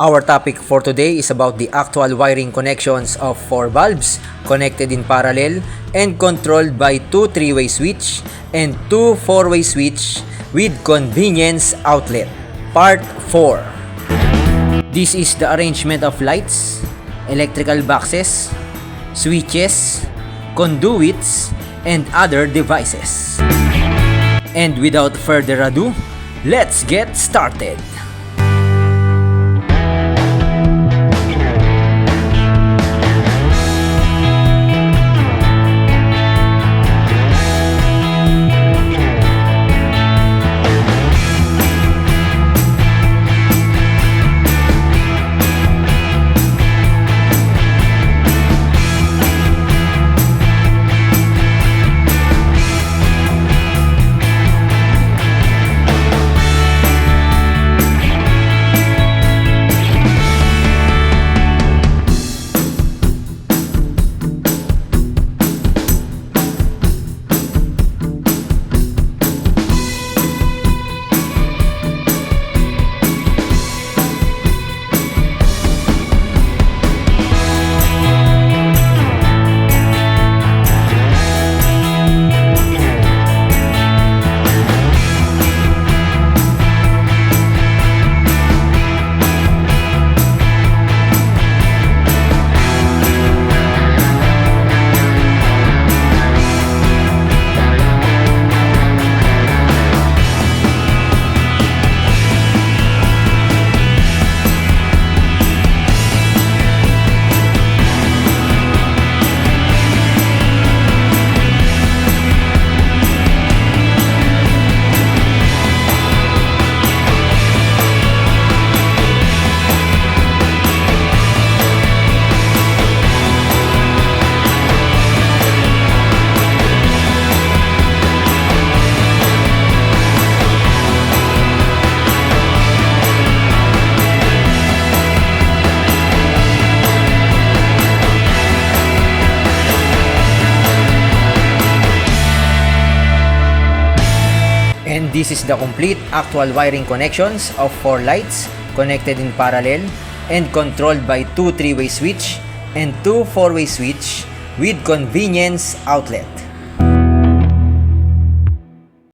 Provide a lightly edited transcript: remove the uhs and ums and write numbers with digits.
Our topic for today is about the actual wiring connections of 4 valves connected in parallel and controlled by 2 3-way switch and 2 4-way switch with convenience outlet. Part 4. This is the arrangement of lights, electrical boxes, switches, conduits, and other devices. And without further ado, let's get started. And this is the complete actual wiring connections of 4 lights connected in parallel and controlled by 2 3-way switch and 2 4-way switch with convenience outlet.